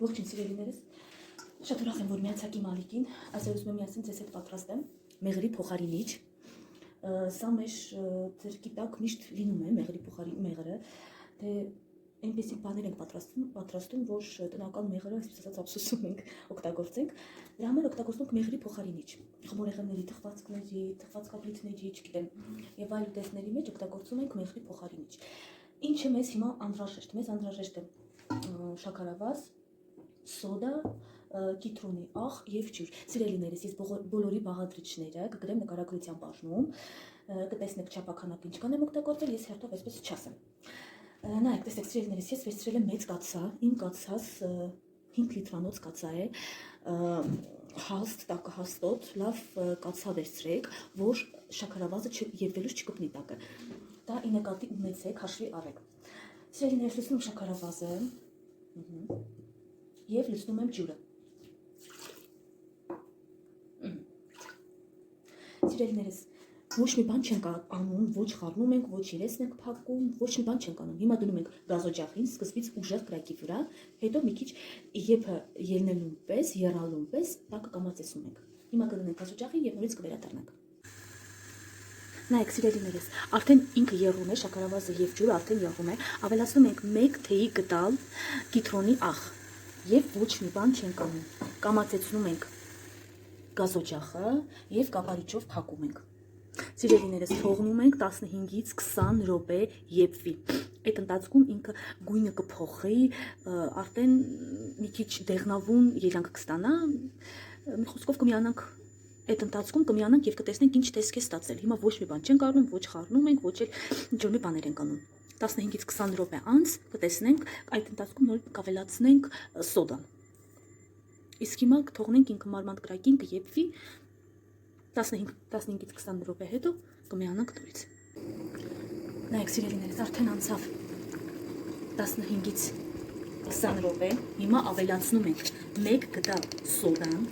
Ողջույն սիրելիներս, շատ ուրախ եմ, որ միացաք իմ ալիքին, այսօր ուզում եմ միասին ձեզ հետ պատրաստեմ մեղրի փոխարինիչ, սա մեր ձեր գիտակ միշտ լինում է մեղրի փոխարին մեղրը, թե այնպեսի բաներ ենք պատրաստում, որ տնական մեղրը, այսպես ասած, ափսոսում ենք, օգտագործենք, դրա համար օգտագործում ենք մեղրի փոխարինիչ, խմորեղենների, թխվածքների, թխված կապլիթների, չգիտեմ, եւ այլ ուտեստների մեջ օգտագործում ենք մեղրի փոխարինիչ։ Ինչը մեզ հիմա անհրաժեշտ, մեզ անհրաժեշտ է շաքարավազ, սոդա, կիտրոնի աղ եւ ջուր։ Սիրելիներս, ես բոլորի բաղադրիչները կգրեմ նկարագրության բաժնում, կտեսնեք չափականակ ինչքան եմ օգտագործել, ես հերթով այսպես չասեմ։ Նայեք, տեսեք սիրելիներս, ես վերցրել եմ մեծ կաթսա, իմ կաթսաս 5 լիտրանոց կաթսա է, հաստ, տակահաստոտ, լավ կաթսա վերցրեք, որ շաքարավազը եւ վելուց չկպնի տակը։ Դա ի նկատի ունեցեք, հաշվի առեք։ Սիրելիներս, լցնում եմ շաքարավազը եւ լցնում եմ ջուրը։ Սիրելիներս, ոչ մի բան չենք անում, ոչ խառնում ենք, ոչ երեսն ենք փակում, ոչ մի բան չենք անում։ Հիմա դնում ենք գազօջախին, սկզբից ուժեղ կրակի վրա, հետո մի քիչ եփը ելնելուն պես, եռալուն պես, տակը կամացեցնում ենք։ Հիմա կդնենք գազօջախին եւ նորից կվերադառնանք։ Նայեք սիրելիներս, արդեն ինքը եռում է, շաքարավազը եւ ջուրը արդեն եռում է, ավելացնում ենք 1 թեյի գդալ կիտրոնի աղ եւ ոչ մի բան չենք անում։ Կամացեցնում ենք գազօջախը եւ կապարիչով փակում ենք։ Սիրելիներս, թողնում ենք 15-ից 20 րոպե եփվի։ Այդ ընթացքում ինքը գույնը կփոխի, արդեն մի քիչ դեղնավուն երանգ կստանա, մի խոսքով կմիանանք այդ ընթացքում կմիանանք եւ կտեսնենք ինչ տեսք է ստացել։ Հիմա ոչ մի բան չենք առնում, ոչ խառնում ենք, ոչ էլ ինչ-որ մի բաներ ենք անում։ 15-ից 20 րոպե անց կտեսնենք այդ ընթացքում նոր կավելացնենք սոդան։ Իսկ հիմա թողնենք ինքը մարմանդ կրակին կեփվի 15-ից 20 րոպե հետո կմիանանք նորից։ Նայեք սիրելիներս, արդեն անցավ 15-ից 20 րոպե։ Հիմա ավելացնում ենք 1 գդալ սոդան,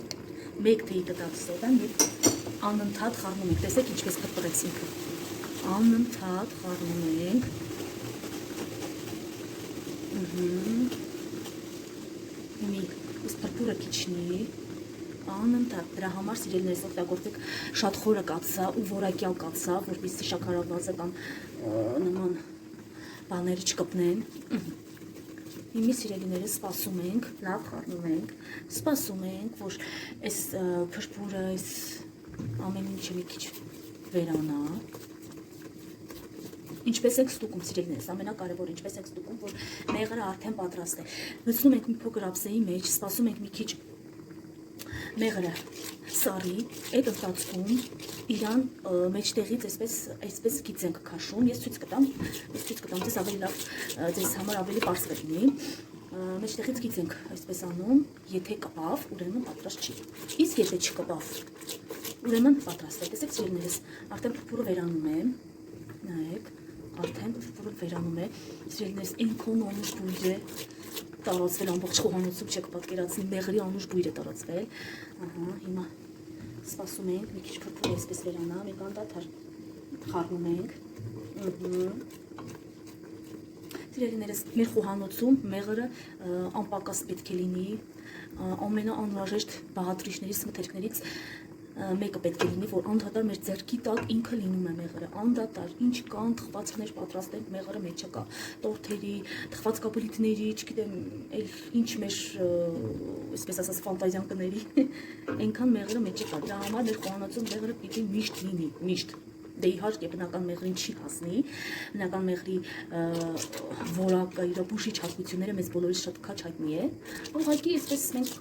1 թեյ գդալ սոդան եւ անընդհատ խառնում ենք։ Տեսեք ինչպես փրփրեց ինքը։ Անընդհատ խառնում ենք։ Հիմա այս փրփուրը քիչնի, անընդհատ։ Դրա համար սիրելիներս օգտագործեք շատ խորը կաթսա ու որակյալ կաթսա, որպեսզի շաքարավազը կամ նման բաները չկպնեն։ Հիմա սիրելիներս սպասում ենք, լավ խառնում ենք, սպասում ենք, որ այս փրփուրը, այս ամեն ինչը մի քիչ վերանա։ Ինչպես եք ստուգում սիրելիներս, ամենակարևորը ինչպես եք ստուգում, որ մեղրը արդեն պատրաստ է։ Լցնում ենք մի փոքր ափսեի մեջ, սպասում ենք մի քիչ մեղրը սարի, այդ ընթացքում իրան մեջտեղից այսպես գիծ ենք քաշում, ես ցույց կտամ, ձեզ ավելի լավ, ձեզ համար ավելի պարզ կլինի։ Մեջտեղից գիծ ենք այսպես անում, եթե կպավ, ուրեմն պատրաստ չի։ Իսկ եթե չկպավ, ուրեմն պատրաստ է։ Տեսեք սիրելիներս, արդեն փրփուրը վերանում է, նայեք, արդեն փրփուրը վերանում է, սիրելիներս այնքան անուշ բույր է տարածվել ամբողջ խոհանոցում, չեք պատկերացնի, մեղրի անուշ բույր է տարածվել։ Հիմա սպասում ենք, մի քիչ փրփուրը այսպես վերանա, մեկ անդադար խառնում ենք։ Սիրելիներս, մեր խոհանոցում մեղրը անպակաս պետք է լինի, ամենաանհրաժեշտ բաղադրիչներից, մթերքներից մեկը պետք է լինի, որ անդադար մեր ձեռքի տակ ինքը լինում է մեղրը, անդադար, ինչ կան թխվածքներ պատրաստենք, մեղրը մեջը կա, տորթերի, թխված կապլիթների, չգիտեմ, ինչ մեր, այսպես ասած, ֆանտազիան կների, այնքան մեղրը մեջը կա, դրա համար մեր խոհանոցում մեղրը պիտի միշտ լինի, միշտ։ Դե իհարկե բնական մեղրին չի հասնի, բնական մեղրի որակը, իր բուժիչ հատկությունները մեզ բոլորիս շատ քաչ հայտնի է։ Ուղղակի այսպես մենք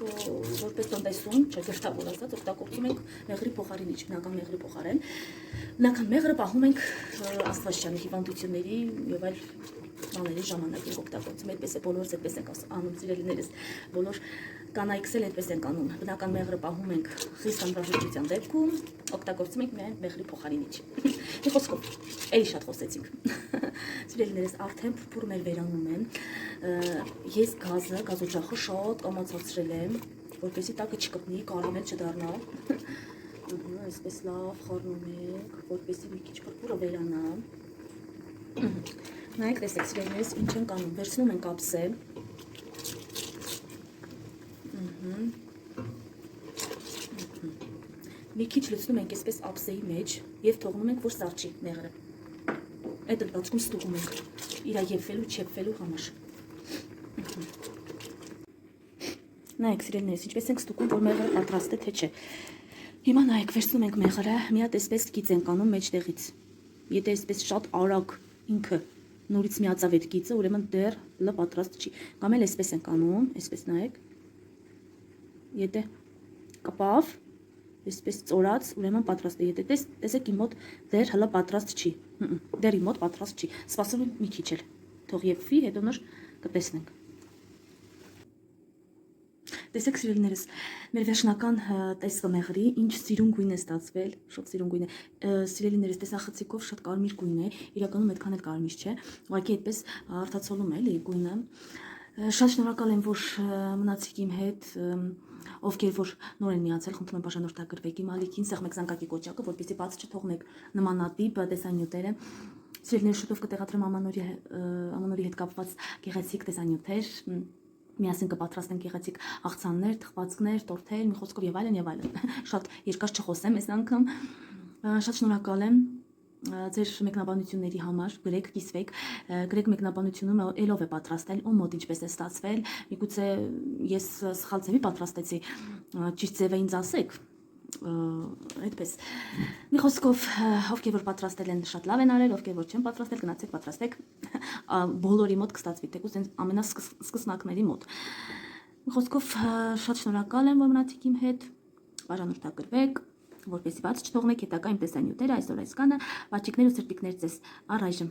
որպես տնտեսում, ճակերտավոր ասած, օգտագործում ենք մեղրի փոխարինիչ, բնական մեղրի փոխարեն։ Բնական մեղրը պահում ենք աստվածաշնչի հիվանդությունների եւ այլ բաների ժամանակ ենք օգտագործում, այդպես է բոլորս այդպես ենք անում սիրելիներս, բոլոր կանայքս էլ այդպես ենք անում։ Բնական մեղրը պահում ենք խիստ անհրաժեշտության դեպքում, օգտագործում ենք միայն մեղրի փոխարինիչ։ Մի խոսքով, էլի շատ խոսեցինք։ Սիրելիներս, արդեն փրփուրը մեր վերանում են։ Ես գազօջախը շատ կամացացրել եմ, որպեսզի տակը չկպնի, կարամել չդառնա։ Այսպես լավ խառնում ենք, որպեսզի մի քիչ փրփուրը վերանա։ Նայեք, տեսեք սիրելիներս, ինչ ենք անում, վերցնում ենք ափսե, Մի քիչ լցնում ենք այսպես ափսեի մեջ եւ թողնում ենք, որ սառչի մեղրը։ Այդ ընթացքում ստուգում ենք իր եփվելու, չեփվելու համար։ Նայեք, սիրելիներս, ինչպես ենք ստուգում, որ մեղրը պատրաստ է, թե չէ։ Հիմա նայեք, վերցնում ենք մեղրը, մի հատ այսպես գիծ ենք անում մեջտեղից։ Եթե այսպես շատ արագ ինքը նորից միացավ այդ գիծը, ուրեմն դեռ լը պատրաստ չի։ Կամ էլ այսպես ենք անում, այսպես նայեք։ Եթե կպավ, այսպես ծորած, ուրեմն պատրաստ է։ Եթե տեսեք իմ մոտ դեռ հլը պատրաստ չի։ Դեռ իմ մոտ պատրաստ չի։ Սպասում եմ մի քիչ էլ։ Թող եփվի, հետո նոր կտեսնենք։ Տեսեք, սիրելիներս, մեր վերջնական տեսքը մեղրի, ինչ սիրուն գույն է ստացվել, շատ սիրուն գույն է։ Սիրելիներս, տեսախցիկով շատ կարմիր գույն է, իրականում այդքան էլ կարմիր չէ, ուղղակի այդպես արտացոլում է էլի գույնը։ Շատ շնորհակալ եմ, որ մնացիք իմ հետ, ովքեր որ նոր են միացել, խնդրում եմ բաժանորդագրվեք իմ ալիքին, սեղմեք զանգակի կոճակը, որպեսզի բաց չթողնեք նմանատիպ տեսանյութերը։ Սիրելիներ, շուտով կտեղադրեմ ամանորի հետ կապված գեղեցիկ տեսանյութեր։ Միասին կպատրաստենք գեղեցիկ աղցաններ, թխվածքներ, տորթեր, մի խոսքով եւ այլն եւ այլն։ Շատ երկար չխոսեմ այս անգամ։ Շատ շնորհակալ եմ ձեր մեկնաբանությունների համար, գրեք, կիսվեք, գրեք մեկնաբանությունում ելով է պատրաստել, ում մոտ ինչպես է ստացվել, միգուցե ես սխալ ձևի պատրաստեցի, ճիշտ ձևը ինձ ասեք, այդպես։ Մի խոսքով, ովքեր որ պատրաստել են շատ լավ են արել, ովքեր որ չեն պատրաստել, գնացեք պատրաստեք, բոլորի մոտ կստացվի, թեկուզ ամենասկսնակների մոտ։ Մի խոսքով, շատ շնորհակալ եմ, որ մնացիք իմ հետ, բաժանորդագրվեք, որպեսզի բաց չթողնեք հետագա իմ տեսանյութերը, այսօր այսքանը, բաճիկներ ու սրտիկներ ձեզ, առայժմ։